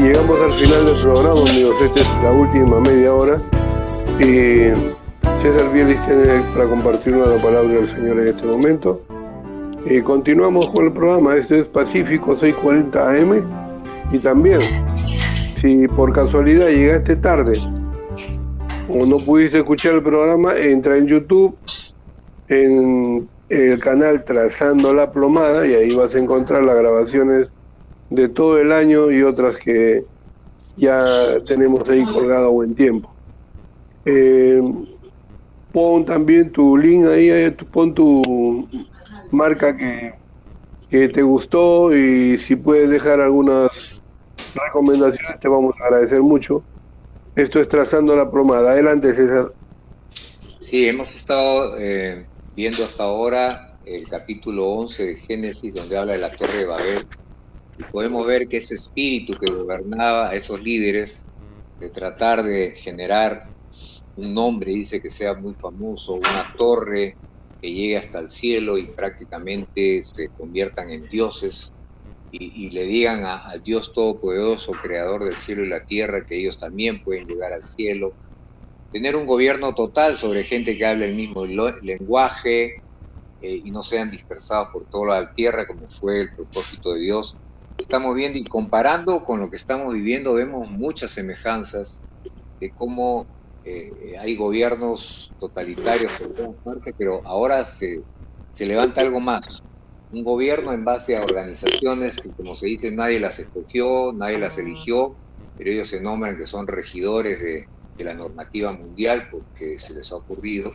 Y llegamos al final del programa, amigos. Esta es la última media hora. Y César Bielis tiene para compartirnos la palabra del Señor en este momento. Continuamos con el programa. Esto es Pacífico 640 AM. Y también, si por casualidad llegaste tarde o no pudiste escuchar el programa, entra en YouTube, en el canal Trazando la Plomada, y ahí vas a encontrar las grabaciones de todo el año y otras que ya tenemos ahí colgado a buen tiempo. Pon también tu link ahí, pon tu marca que te gustó, y si puedes dejar algunas recomendaciones te vamos a agradecer mucho. Esto es Trazando la Plomada. Adelante, César. Sí, hemos estado viendo hasta ahora el capítulo 11 de Génesis, donde habla de la Torre de Babel, y podemos ver que ese espíritu que gobernaba a esos líderes de tratar de generar un nombre, dice, que sea muy famoso, una torre que llegue hasta el cielo y prácticamente se conviertan en dioses, y le digan al Dios Todopoderoso, creador del cielo y la tierra, que ellos también pueden llegar al cielo. Tener un gobierno total sobre gente que hable el mismo lenguaje y no sean dispersados por toda la tierra, como fue el propósito de Dios. Estamos viendo, y comparando con lo que estamos viviendo, vemos muchas semejanzas de cómo hay gobiernos totalitarios por todas partes, pero ahora se levanta algo más. Un gobierno en base a organizaciones que, como se dice, nadie las escogió, nadie las eligió, pero ellos se nombran que son regidores de la normativa mundial porque se les ha ocurrido.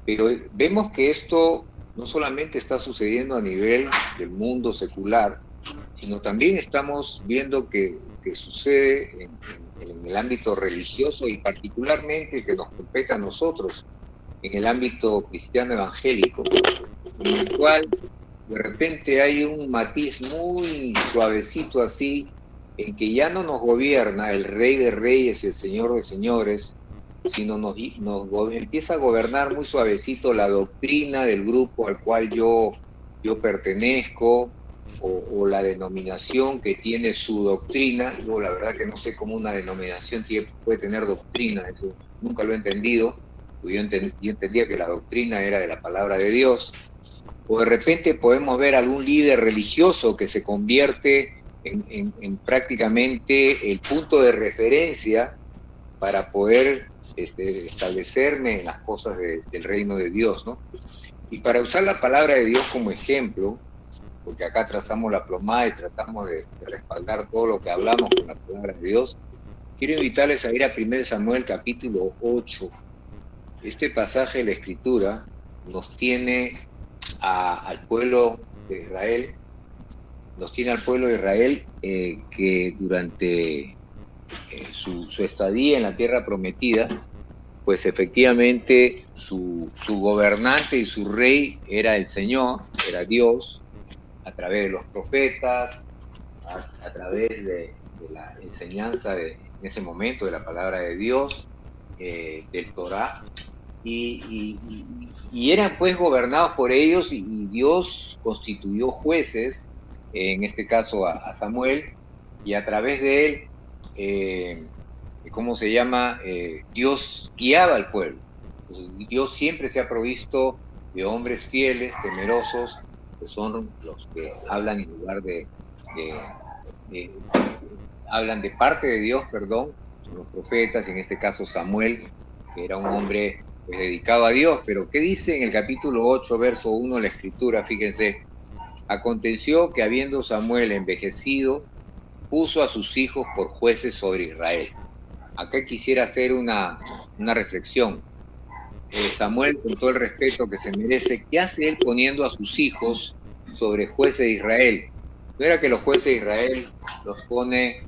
Pero vemos que esto no solamente está sucediendo a nivel del mundo secular, sino también estamos viendo que sucede en el ámbito religioso, y particularmente que nos compete a nosotros, en el ámbito cristiano evangélico, en el cual de repente hay un matiz muy suavecito así, en que ya no nos gobierna el Rey de Reyes y el Señor de Señores, sino nos empieza a gobernar muy suavecito la doctrina del grupo al cual yo pertenezco, o la denominación que tiene su doctrina. Yo la verdad que no sé cómo una denominación puede tener doctrina, eso nunca lo he entendido. Yo entendía que la doctrina era de la palabra de Dios. O de repente podemos ver algún líder religioso que se convierte en prácticamente el punto de referencia para poder establecerme en las cosas del reino de Dios, ¿no? Y para usar la palabra de Dios como ejemplo, porque acá trazamos la plomada y tratamos de respaldar todo lo que hablamos con la palabra de Dios, quiero invitarles a ir a 1 Samuel capítulo 8. Este pasaje de la Escritura nos tiene al pueblo de Israel, que durante su estadía en la tierra prometida, pues efectivamente su gobernante y su rey era el Señor, era Dios, a través de los profetas, a través de la enseñanza en ese momento de la palabra de Dios, del Torá, y eran pues gobernados por ellos, y Dios constituyó jueces, en este caso a Samuel, y a través de él, Dios guiaba al pueblo. Entonces, Dios siempre se ha provisto de hombres fieles, temerosos, que son los que hablan en lugar hablan de parte de Dios, son los profetas, y en este caso Samuel, que era un hombre pues dedicado a Dios. Pero ¿qué dice en el capítulo 8, verso 1 la Escritura? Fíjense: aconteció que habiendo Samuel envejecido, puso a sus hijos por jueces sobre Israel. Acá quisiera hacer una reflexión. Samuel, con todo el respeto que se merece, ¿qué hace él poniendo a sus hijos sobre jueces de Israel? ¿No era que los jueces de Israel los pone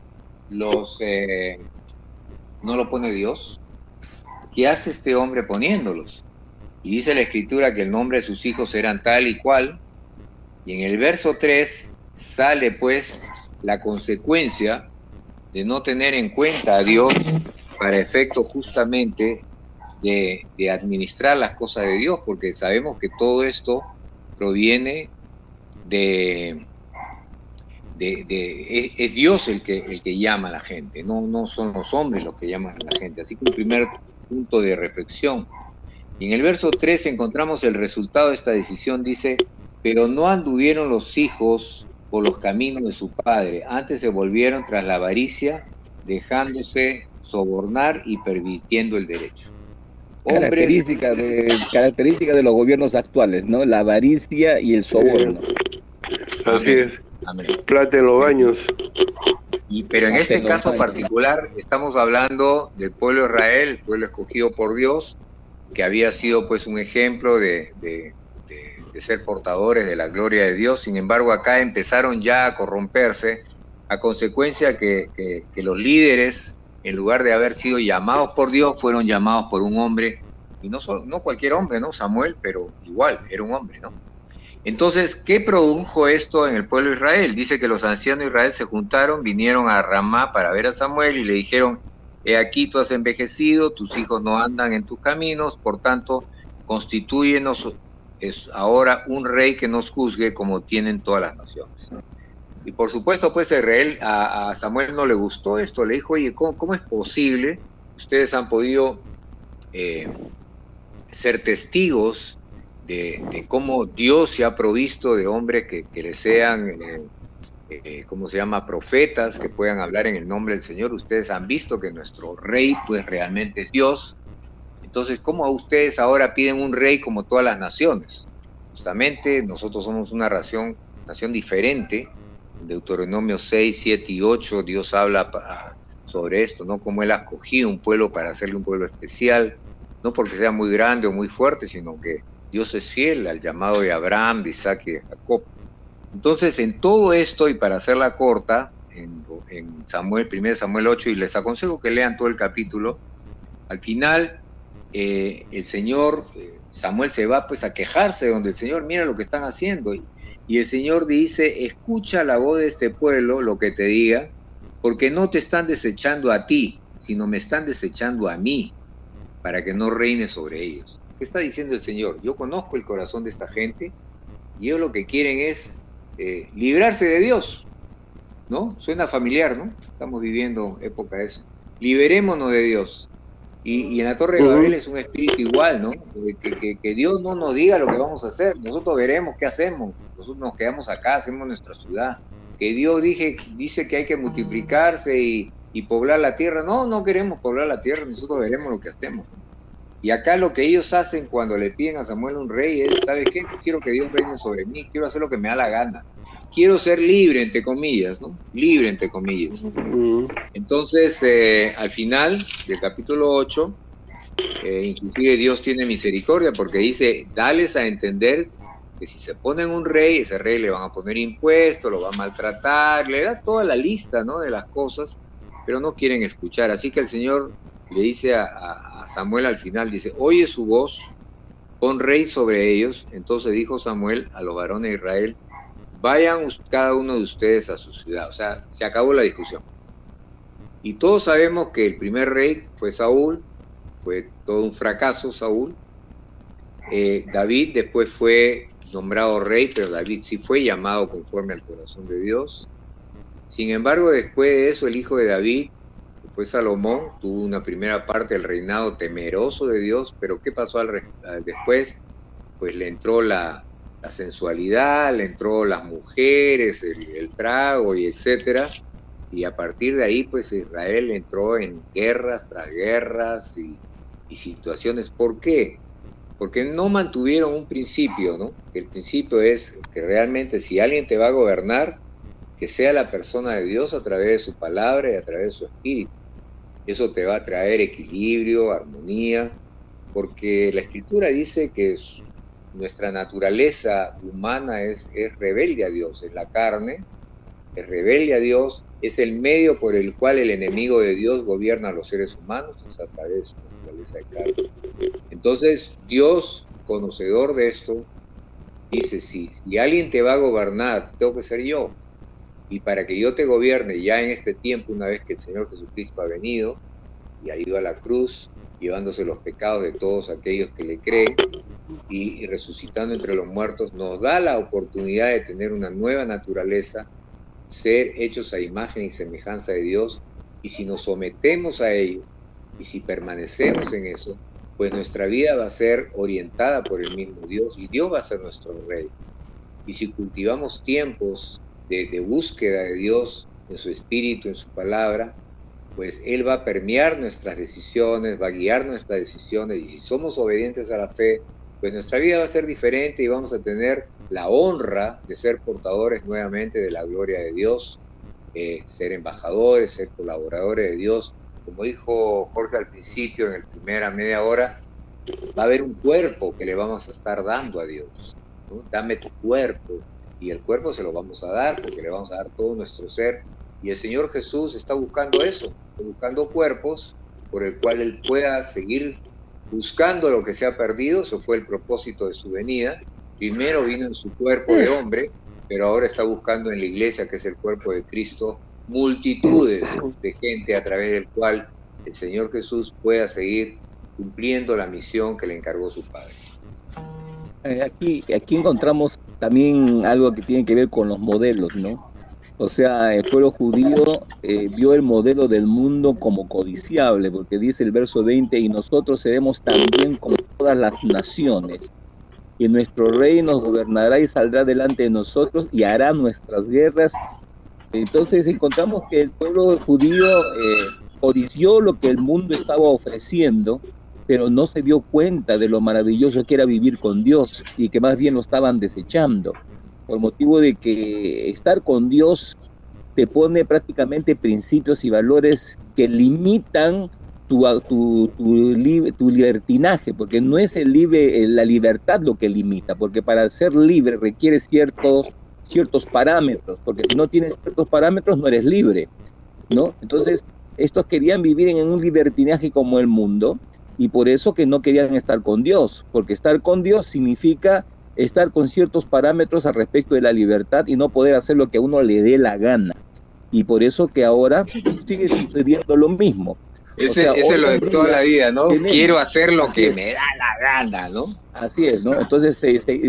no lo pone Dios? ¿Qué hace este hombre poniéndolos? Y dice la Escritura que el nombre de sus hijos eran tal y cual, y en el verso 3 sale pues la consecuencia de no tener en cuenta a Dios para efecto justamente de administrar las cosas de Dios, porque sabemos que todo esto proviene de es Dios el que llama a la gente, no son los hombres los que llaman a la gente. Así que un primer punto de reflexión. Y en el verso 3 encontramos el resultado de esta decisión, dice: pero no anduvieron los hijos por los caminos de su padre, antes se volvieron tras la avaricia, dejándose sobornar y pervirtiendo el derecho. Característica de los gobiernos actuales, ¿no? La avaricia y el soborno. Así es. Amén. Plata en los baños. Pero en este caso particular estamos hablando del pueblo de Israel, el pueblo escogido por Dios, que había sido pues un ejemplo de ser portadores de la gloria de Dios. Sin embargo, acá empezaron ya a corromperse, a consecuencia que los líderes, en lugar de haber sido llamados por Dios, fueron llamados por un hombre, y no cualquier hombre, ¿no? Samuel, pero igual, era un hombre, ¿no? Entonces, ¿qué produjo esto en el pueblo de Israel? Dice que los ancianos de Israel se juntaron, vinieron a Ramá para ver a Samuel y le dijeron: he aquí tú has envejecido, tus hijos no andan en tus caminos, por tanto, constitúyenos ahora un rey que nos juzgue como tienen todas las naciones. Y por supuesto, pues Israel, a Samuel no le gustó esto, le dijo: oye, ¿cómo es posible? Ustedes han podido ser testigos de cómo Dios se ha provisto de hombres que le sean, ¿cómo se llama?, profetas, que puedan hablar en el nombre del Señor. Ustedes han visto que nuestro rey, pues realmente es Dios. Entonces, ¿cómo ustedes ahora piden un rey como todas las naciones? Justamente nosotros somos una nación diferente. En Deuteronomio 6, 7 y 8, Dios habla sobre esto, ¿no? Cómo Él ha escogido un pueblo para hacerle un pueblo especial, no porque sea muy grande o muy fuerte, sino que Dios es fiel al llamado de Abraham, de Isaac y de Jacob. Entonces, en todo esto, y para hacerla corta, en 1 Samuel 8, y les aconsejo que lean todo el capítulo, al final el Señor, Samuel se va pues a quejarse donde el Señor: mira lo que están haciendo. Y el Señor dice: escucha la voz de este pueblo, lo que te diga, porque no te están desechando a ti, sino me están desechando a mí, para que no reine sobre ellos. ¿Qué está diciendo el Señor? Yo conozco el corazón de esta gente y ellos lo que quieren es librarse de Dios, ¿no? Suena familiar, ¿no? Estamos viviendo época de eso. Liberémonos de Dios. Y en la Torre de Babel es un espíritu igual, ¿no? Que Dios no nos diga lo que vamos a hacer. Nosotros veremos qué hacemos. Nosotros nos quedamos acá, hacemos nuestra ciudad. Que Dios dice que hay que multiplicarse y poblar la tierra. No queremos poblar la tierra, nosotros veremos lo que hacemos. Y acá lo que ellos hacen cuando le piden a Samuel un rey es: ¿sabes qué? Quiero que Dios reine sobre mí, quiero hacer lo que me da la gana. Quiero ser libre, entre comillas, ¿no? Libre, entre comillas. Entonces, al final del capítulo 8, inclusive Dios tiene misericordia, porque dice: dales a entender que si se ponen un rey, ese rey le van a poner impuestos, lo va a maltratar, le da toda la lista, ¿no?, de las cosas, pero no quieren escuchar. Así que el Señor le dice a Samuel al final, dice: oye su voz, pon rey sobre ellos. Entonces dijo Samuel a los varones de Israel: vayan cada uno de ustedes a su ciudad. O sea, se acabó la discusión. Y todos sabemos que el primer rey fue Saúl, fue todo un fracaso Saúl. David después fue nombrado rey, pero David sí fue llamado conforme al corazón de Dios. Sin embargo, después de eso, el hijo de David, que fue Salomón, tuvo una primera parte del reinado temeroso de Dios, pero ¿qué pasó después? Pues le entró la sensualidad, le entró las mujeres, el trago y etcétera, y a partir de ahí pues Israel entró en guerras tras guerras y situaciones. ¿Por qué? Porque no mantuvieron un principio, ¿no? El principio es que realmente si alguien te va a gobernar, que sea la persona de Dios a través de su palabra y a través de su espíritu. Eso te va a traer equilibrio, armonía, porque la Escritura dice que nuestra naturaleza humana es rebelde a Dios, es la carne, es rebelde a Dios, es el medio por el cual el enemigo de Dios gobierna a los seres humanos, es a través de su naturaleza de carne. Entonces, Dios, conocedor de esto, dice: si alguien te va a gobernar, tengo que ser yo. Y para que yo te gobierne ya en este tiempo, una vez que el Señor Jesucristo ha venido y ha ido a la cruz, llevándose los pecados de todos aquellos que le creen y resucitando entre los muertos, nos da la oportunidad de tener una nueva naturaleza ser hechos a imagen y semejanza de Dios, y si nos sometemos a ello, y si permanecemos en eso, pues nuestra vida va a ser orientada por el mismo Dios, y Dios va a ser nuestro Rey. Y si cultivamos tiempos de búsqueda de Dios en su Espíritu, en su palabra, pues Él va a permear nuestras decisiones, va a guiar nuestras decisiones, y si somos obedientes a la fe, pues nuestra vida va a ser diferente y vamos a tener la honra de ser portadores nuevamente de la gloria de Dios, ser embajadores, ser colaboradores de Dios. Como dijo Jorge al principio, en la primera media hora, va a haber un cuerpo que le vamos a estar dando a Dios, ¿no? Dame tu cuerpo, y el cuerpo se lo vamos a dar porque le vamos a dar todo nuestro ser. Y el Señor Jesús está buscando eso, está buscando cuerpos por el cual Él pueda seguir buscando lo que se ha perdido. Eso fue el propósito de su venida. Primero vino en su cuerpo de hombre, pero ahora está buscando en la iglesia, que es el cuerpo de Cristo, multitudes de gente a través del cual el Señor Jesús pueda seguir cumpliendo la misión que le encargó su Padre. Aquí encontramos también algo que tiene que ver con los modelos, ¿no? O sea, el pueblo judío vio el modelo del mundo como codiciable, porque dice el verso 20, y nosotros seremos también como todas las naciones, y nuestro rey nos gobernará y saldrá delante de nosotros y hará nuestras guerras. Entonces encontramos que el pueblo judío codició lo que el mundo estaba ofreciendo, pero no se dio cuenta de lo maravilloso que era vivir con Dios, y que más bien lo estaban desechando, por motivo de que estar con Dios te pone prácticamente principios y valores que limitan tu libertinaje, porque no es la libertad lo que limita, porque para ser libre requiere ciertos parámetros, porque si no tienes ciertos parámetros no eres libre, ¿no? Entonces, estos querían vivir en un libertinaje como el mundo, y por eso que no querían estar con Dios, porque estar con Dios significa estar con ciertos parámetros al respecto de la libertad y no poder hacer lo que a uno le dé la gana. Y por eso que ahora sigue sucediendo lo mismo. Ese es lo de toda la vida, ¿no? Quiero hacer lo que me da la gana, ¿no? Así es, ¿no? Entonces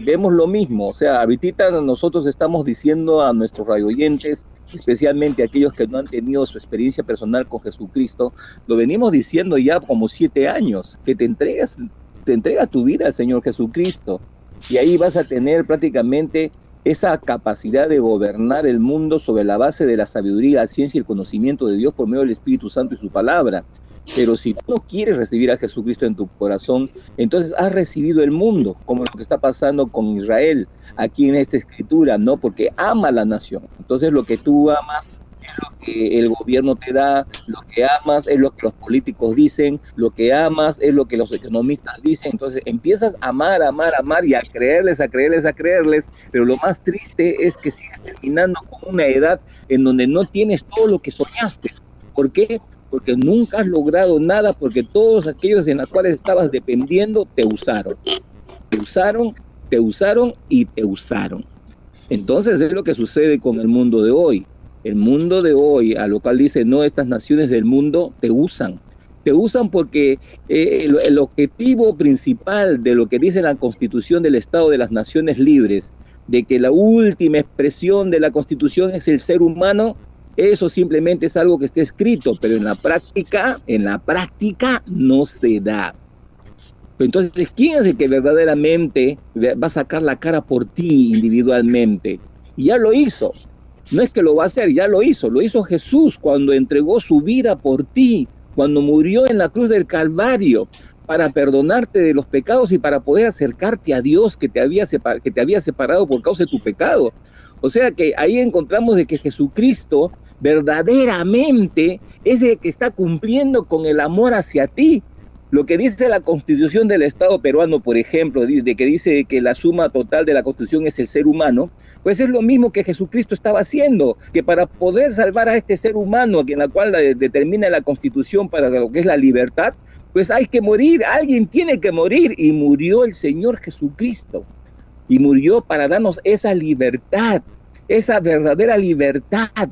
vemos lo mismo. O sea, ahorita nosotros estamos diciendo a nuestros radioyentes, especialmente aquellos que no han tenido su experiencia personal con Jesucristo, lo venimos diciendo ya como 7 años, que te entrega tu vida al Señor Jesucristo, y ahí vas a tener prácticamente esa capacidad de gobernar el mundo sobre la base de la sabiduría, la ciencia y el conocimiento de Dios por medio del Espíritu Santo y su palabra. Pero si tú no quieres recibir a Jesucristo en tu corazón, entonces has recibido el mundo, como lo que está pasando con Israel aquí en esta escritura, ¿no? Porque ama a la nación. Entonces lo que tú amas es lo que el gobierno te da, lo que amas es lo que los políticos dicen, lo que amas es lo que los economistas dicen. Entonces empiezas a amar y a creerles, pero lo más triste es que sigues terminando con una edad en donde no tienes todo lo que soñaste. ¿Por qué? Porque nunca has logrado nada, porque todos aquellos en los cuales estabas dependiendo te usaron. Te usaron. Entonces es lo que sucede con el mundo de hoy. El mundo de hoy, a lo cual dice, no, estas naciones del mundo te usan porque el objetivo principal de lo que dice la Constitución del Estado de las Naciones Libres, de que la última expresión de la Constitución es el ser humano, eso simplemente es algo que está escrito, pero en la práctica no se da. Entonces, ¿quién es el que verdaderamente va a sacar la cara por ti individualmente? Y ya lo hizo. No es que lo va a hacer, ya lo hizo Jesús cuando entregó su vida por ti, cuando murió en la cruz del Calvario, para perdonarte de los pecados y para poder acercarte a Dios que te había separado por causa de tu pecado. O sea que ahí encontramos de que Jesucristo verdaderamente es el que está cumpliendo con el amor hacia ti. Lo que dice la Constitución del Estado peruano, por ejemplo, de que dice que la suma total de la Constitución es el ser humano, pues es lo mismo que Jesucristo estaba haciendo, que para poder salvar a este ser humano, en la cual determina la Constitución para lo que es la libertad, pues hay que morir, alguien tiene que morir, y murió el Señor Jesucristo, y murió para darnos esa libertad, esa verdadera libertad.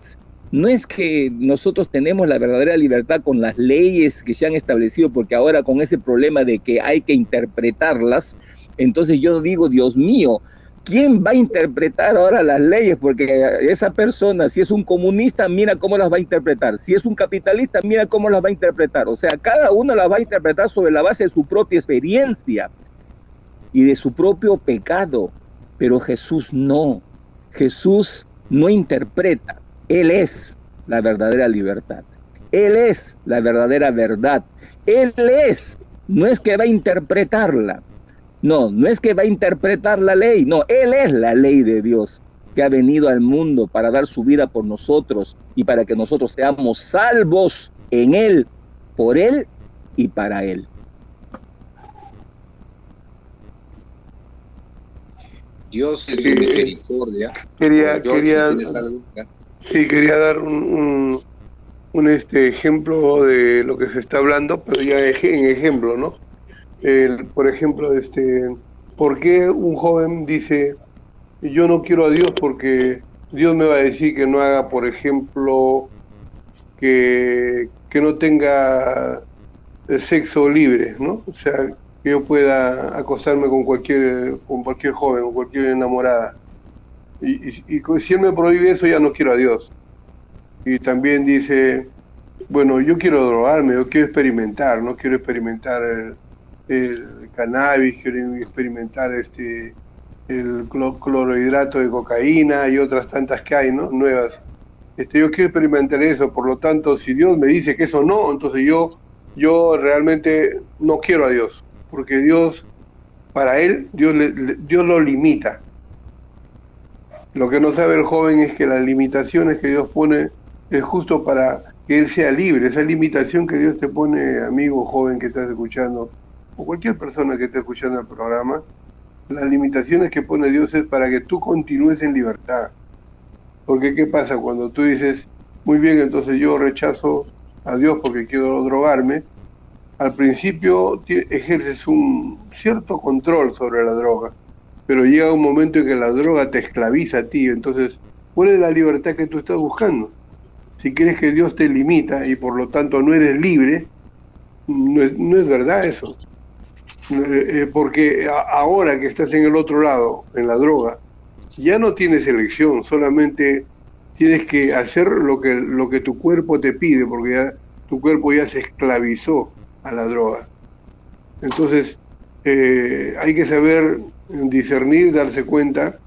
No es que nosotros tenemos la verdadera libertad con las leyes que se han establecido, porque ahora con ese problema de que hay que interpretarlas, entonces yo digo, Dios mío, ¿quién va a interpretar ahora las leyes? Porque esa persona, si es un comunista, mira cómo las va a interpretar. Si es un capitalista, mira cómo las va a interpretar. O sea, cada uno las va a interpretar sobre la base de su propia experiencia y de su propio pecado. Pero Jesús no. Jesús no interpreta. Él es la verdadera libertad. Él es la verdadera verdad. Él es. No es que va a interpretarla. No, no es que va a interpretar la ley. No, Él es la ley de Dios que ha venido al mundo para dar su vida por nosotros y para que nosotros seamos salvos en Él, por Él y para Él. Dios en su misericordia. Quería dar un ejemplo de lo que se está hablando, pero ya en ejemplo, ¿no? Por ejemplo, ¿por qué un joven dice, yo no quiero a Dios porque Dios me va a decir que no haga, por ejemplo, que no tenga sexo libre, ¿no? O sea, que yo pueda acostarme con cualquier joven o cualquier enamorada. Y si él me prohíbe eso, ya no quiero a Dios. Y también dice, bueno, yo quiero drogarme, yo quiero experimentar, no quiero experimentar el cannabis, quiero experimentar el clorhidrato de cocaína y otras tantas que hay, ¿no? Nuevas. Yo quiero experimentar eso, por lo tanto, si Dios me dice que eso no, entonces yo realmente no quiero a Dios, porque Dios, para él, Dios lo limita. Lo que no sabe el joven es que las limitaciones que Dios pone es justo para que él sea libre. Esa limitación que Dios te pone, amigo joven que estás escuchando, o cualquier persona que esté escuchando el programa, las limitaciones que pone Dios es para que tú continúes en libertad. Porque ¿qué pasa cuando tú dices, muy bien, entonces yo rechazo a Dios porque quiero drogarme? Al principio ejerces un cierto control sobre la droga, pero llega un momento en que la droga te esclaviza a ti. Entonces, ¿cuál es la libertad que tú estás buscando? Si crees que Dios te limita y por lo tanto no eres libre, no es verdad eso. Porque ahora que estás en el otro lado, en la droga, ya no tienes elección, solamente tienes que hacer lo que tu cuerpo te pide, porque ya tu cuerpo ya se esclavizó a la droga. Entonces, hay que saber discernir, darse cuenta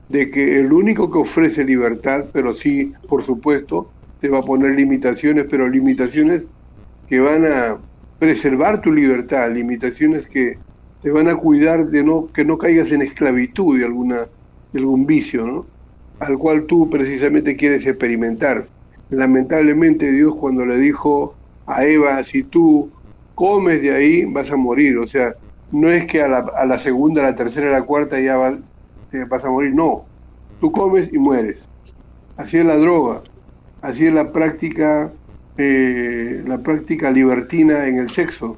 de que el único que ofrece libertad, pero sí, por supuesto, te va a poner limitaciones, pero limitaciones que van a preservar tu libertad, limitaciones que te van a cuidar de que no caigas en esclavitud de algún vicio, ¿no? Al cual tú precisamente quieres experimentar. Lamentablemente Dios, cuando le dijo a Eva, si tú comes de ahí vas a morir, o sea, no es que a la segunda, a la tercera, a la cuarta ya te vas a morir, no, tú comes y mueres. Así es la droga, así es la práctica libertina en el sexo.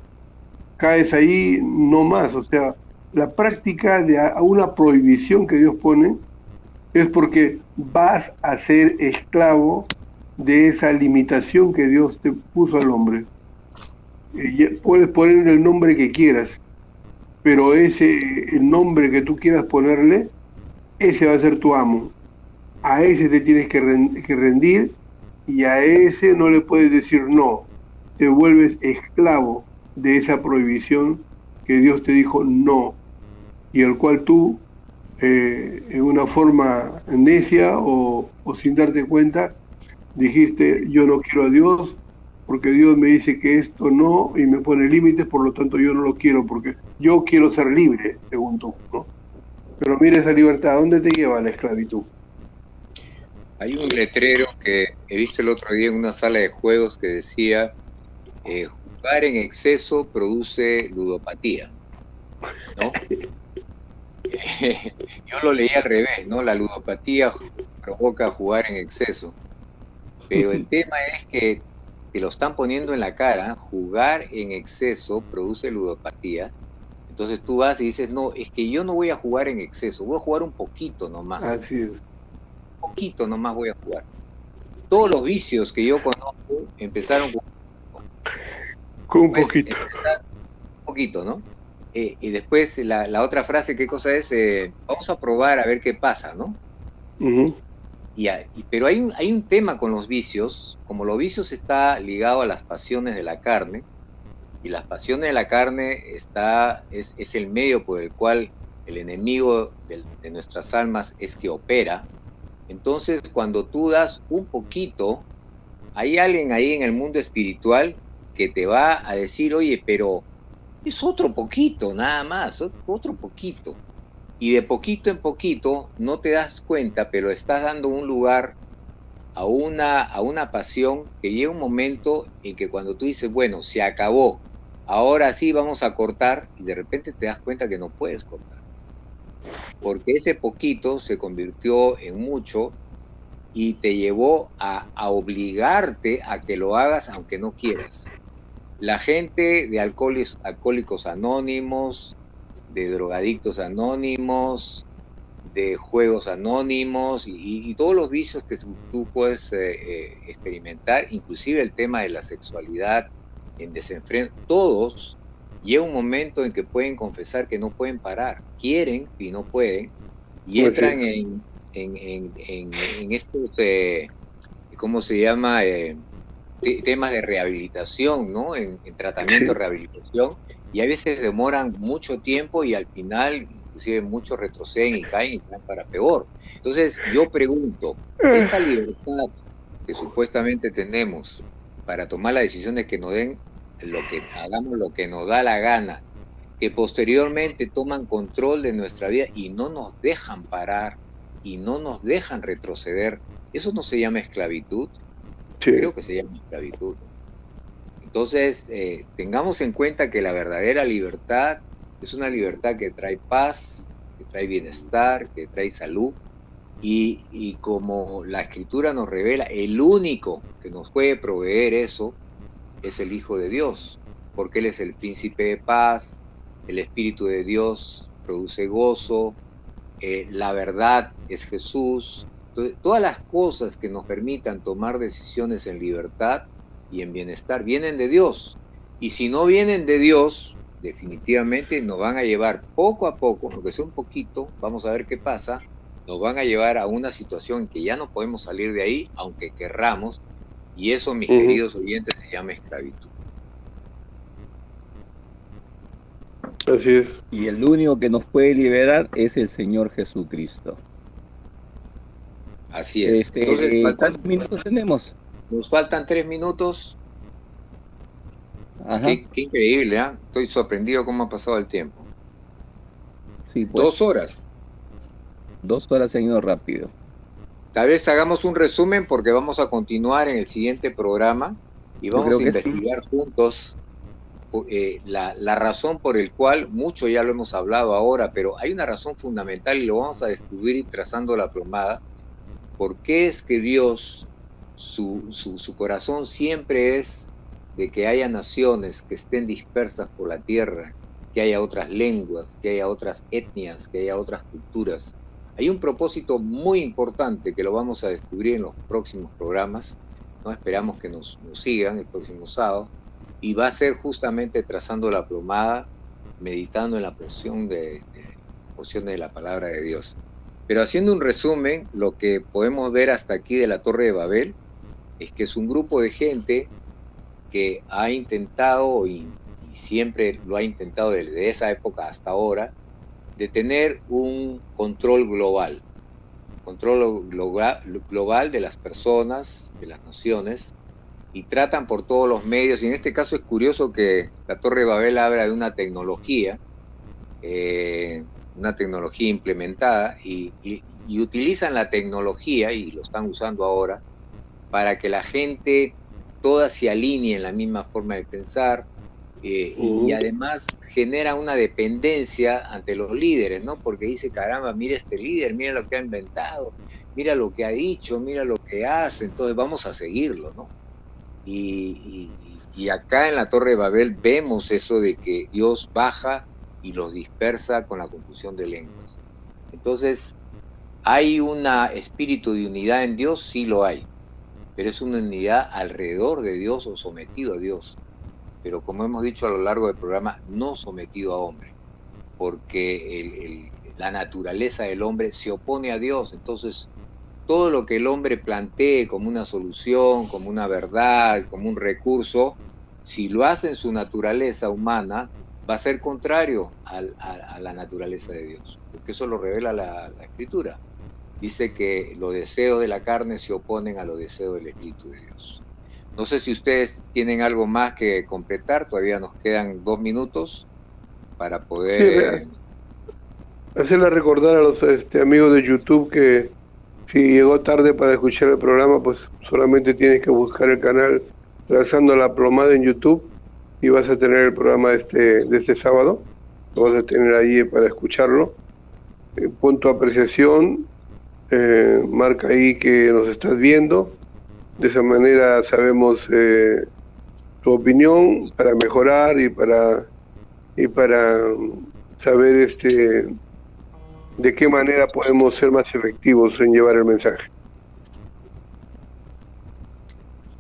Caes ahí no más, o sea, la práctica de una prohibición que Dios pone es porque vas a ser esclavo de esa limitación que Dios te puso al hombre. Puedes ponerle el nombre que quieras, pero el nombre que tú quieras ponerle, ese va a ser tu amo. A ese te tienes que rendir y a ese no le puedes decir no. Te vuelves esclavo de esa prohibición que Dios te dijo no, y el cual tú, en una forma necia o sin darte cuenta, dijiste, yo no quiero a Dios, porque Dios me dice que esto no, y me pone límites, por lo tanto yo no lo quiero, porque yo quiero ser libre, según tú, ¿no? Pero mira esa libertad, ¿a dónde te lleva la esclavitud? Hay un letrero que he visto el otro día en una sala de juegos que decía, jugar en exceso produce ludopatía, ¿no? Yo lo leí al revés, ¿no? La ludopatía provoca jugar en exceso. Pero el tema es que te lo están poniendo en la cara, jugar en exceso produce ludopatía. Entonces tú vas y dices, no, es que yo no voy a jugar en exceso, voy a jugar un poquito nomás. Así es. Un poquito nomás voy a jugar. Todos los vicios que yo conozco empezaron con un poquito. Un poquito, ¿no? Y después la otra frase, ¿qué cosa es? Vamos a probar a ver qué pasa, ¿no? Ujú. Pero hay un tema con los vicios. Como los vicios está ligado a las pasiones de la carne, y las pasiones de la carne es el medio por el cual el enemigo de nuestras almas es que opera. Entonces, cuando tú das un poquito, hay alguien ahí en el mundo espiritual que te va a decir, oye, pero es otro poquito, nada más, otro poquito. Y de poquito en poquito no te das cuenta, pero estás dando un lugar a una pasión que llega un momento en que cuando tú dices, bueno, se acabó, ahora sí vamos a cortar, y de repente te das cuenta que no puedes cortar. Porque ese poquito se convirtió en mucho y te llevó a obligarte a que lo hagas aunque no quieras. La gente de alcohólicos anónimos, de drogadictos anónimos, de juegos anónimos y todos los vicios que tú puedes experimentar, inclusive el tema de la sexualidad en desenfreno, todos llega un momento en que pueden confesar que no pueden parar, quieren y no pueden, y entran en estos, ¿cómo se llama? Temas de rehabilitación, ¿no? En tratamiento de rehabilitación, y a veces demoran mucho tiempo y al final inclusive muchos retroceden y caen para peor. Entonces yo pregunto, esta libertad que supuestamente tenemos para tomar las decisiones que nos den, hagamos lo que nos da la gana, que posteriormente toman control de nuestra vida y no nos dejan parar y no nos dejan retroceder, ¿eso no se llama esclavitud? Sí. Creo que se llama esclavitud. Entonces, tengamos en cuenta que la verdadera libertad es una libertad que trae paz, que trae bienestar, que trae salud, y como la Escritura nos revela, el único que nos puede proveer eso es el Hijo de Dios, porque Él es el príncipe de paz, el Espíritu de Dios produce gozo, la verdad es Jesús. Entonces, todas las cosas que nos permitan tomar decisiones en libertad y en bienestar vienen de Dios, y si no vienen de Dios, definitivamente nos van a llevar poco a poco, aunque sea un poquito, vamos a ver qué pasa, nos van a llevar a una situación que ya no podemos salir de ahí, aunque querramos, y eso, mis queridos oyentes, se llama esclavitud. Así es. Y el único que nos puede liberar es el Señor Jesucristo. Así es. Entonces, ¿cuántos minutos tenemos? Nos faltan 3 minutos. Ajá. Qué increíble, ¿eh? Estoy sorprendido cómo ha pasado el tiempo. Sí, pues, 2 horas. 2 horas se han ido rápido. Tal vez hagamos un resumen porque vamos a continuar en el siguiente programa y vamos a investigar juntos la razón por el cual, mucho ya lo hemos hablado ahora, pero hay una razón fundamental y lo vamos a descubrir trazando la plomada. ¿Por qué es que Dios, su corazón siempre es de que haya naciones que estén dispersas por la tierra, que haya otras lenguas, que haya otras etnias, que haya otras culturas? Hay un propósito muy importante que lo vamos a descubrir en los próximos programas, ¿no? Esperamos que nos sigan el próximo sábado, y va a ser justamente trazando la plomada, meditando en la porciones de la palabra de Dios. Pero haciendo un resumen, lo que podemos ver hasta aquí de la Torre de Babel es que es un grupo de gente que ha intentado, y siempre lo ha intentado desde esa época hasta ahora, de tener un control global de las personas, de las naciones, y tratan por todos los medios, y en este caso es curioso que la Torre de Babel habla de una tecnología implementada, y utilizan la tecnología, y lo están usando ahora, para que la gente toda se alinee en la misma forma de pensar, y además genera una dependencia ante los líderes, ¿no? Porque dice, caramba, mira este líder, mira lo que ha inventado, mira lo que ha dicho, mira lo que hace, entonces vamos a seguirlo, ¿no? Y acá en la Torre de Babel vemos eso de que Dios baja y los dispersa con la confusión de lenguas. Entonces, ¿hay un espíritu de unidad en Dios? Sí lo hay, pero es una unidad alrededor de Dios o sometido a Dios. Pero como hemos dicho a lo largo del programa, no sometido a hombre. porque la naturaleza del hombre se opone a Dios. Entonces, todo lo que el hombre plantee como una solución, como una verdad, como un recurso, si lo hace en su naturaleza humana, va a ser contrario a la naturaleza de Dios, porque eso lo revela la Escritura. Dice que los deseos de la carne se oponen a los deseos del Espíritu de Dios. No sé si ustedes tienen algo más que completar, todavía nos quedan 2 minutos para poder... Sí, hacerle recordar a los amigos de YouTube que si llegó tarde para escuchar el programa, pues solamente tienes que buscar el canal Trazando la Plomada en YouTube y vas a tener el programa de este sábado, lo vas a tener ahí para escucharlo. Pon tu apreciación, marca ahí que nos estás viendo, de esa manera sabemos tu opinión para mejorar y para saber de qué manera podemos ser más efectivos en llevar el mensaje.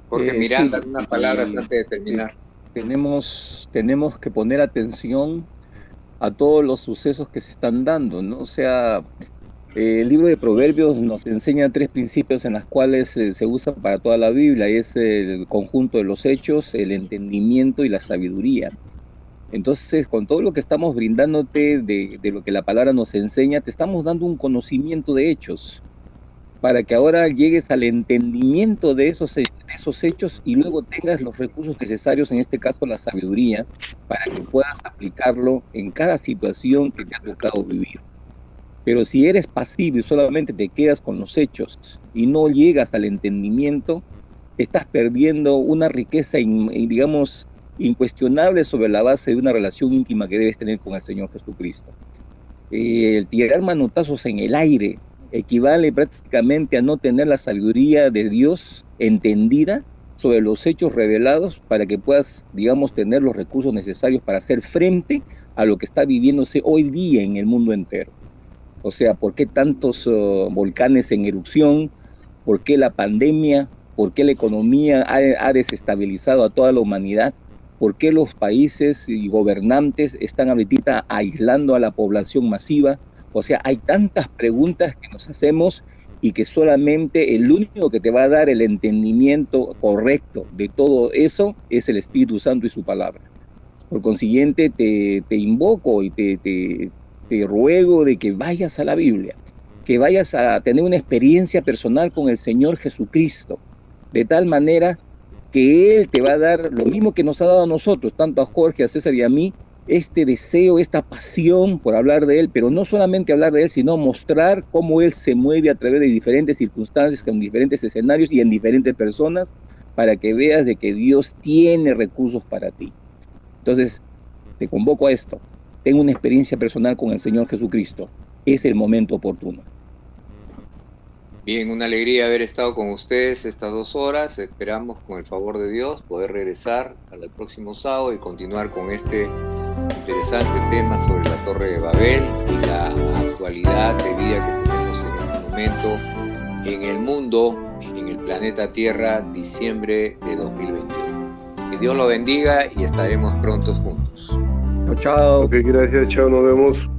Jorge Miranda, unas palabras antes de terminar. Tenemos que poner atención a todos los sucesos que se están dando, ¿no? O sea, el libro de Proverbios nos enseña 3 principios en los cuales se usa para toda la Biblia, y es el conjunto de los hechos, el entendimiento y la sabiduría. Entonces, con todo lo que estamos brindándote de lo que la palabra nos enseña, te estamos dando un conocimiento de hechos, para que ahora llegues al entendimiento de esos hechos y luego tengas los recursos necesarios, en este caso la sabiduría, para que puedas aplicarlo en cada situación que te ha tocado vivir. Pero si eres pasivo y solamente te quedas con los hechos y no llegas al entendimiento, estás perdiendo una riqueza, digamos, incuestionable sobre la base de una relación íntima que debes tener con el Señor Jesucristo. El tirar manotazos en el aire equivale prácticamente a no tener la sabiduría de Dios entendida sobre los hechos revelados para que puedas, digamos, tener los recursos necesarios para hacer frente a lo que está viviéndose hoy día en el mundo entero. O sea, ¿por qué tantos volcanes en erupción? ¿Por qué la pandemia? ¿Por qué la economía ha desestabilizado a toda la humanidad? ¿Por qué los países y gobernantes están ahorita aislando a la población masiva? O sea, hay tantas preguntas que nos hacemos y que solamente el único que te va a dar el entendimiento correcto de todo eso es el Espíritu Santo y su palabra. Por consiguiente, te invoco y te ruego de que vayas a la Biblia, que vayas a tener una experiencia personal con el Señor Jesucristo, de tal manera que Él te va a dar lo mismo que nos ha dado a nosotros, tanto a Jorge, a César y a mí, este deseo, esta pasión por hablar de Él, pero no solamente hablar de Él, sino mostrar cómo Él se mueve a través de diferentes circunstancias, en diferentes escenarios y en diferentes personas, para que veas de que Dios tiene recursos para ti. Entonces, te convoco a esto. Ten una experiencia personal con el Señor Jesucristo. Es el momento oportuno. Bien, una alegría haber estado con ustedes estas 2 horas. Esperamos, con el favor de Dios, poder regresar al próximo sábado y continuar con este interesante tema sobre la Torre de Babel y la actualidad de vida que tenemos en este momento en el mundo, en el planeta Tierra, diciembre de 2021. Que Dios lo bendiga y estaremos pronto juntos. Chao. Ok, gracias, chao, nos vemos.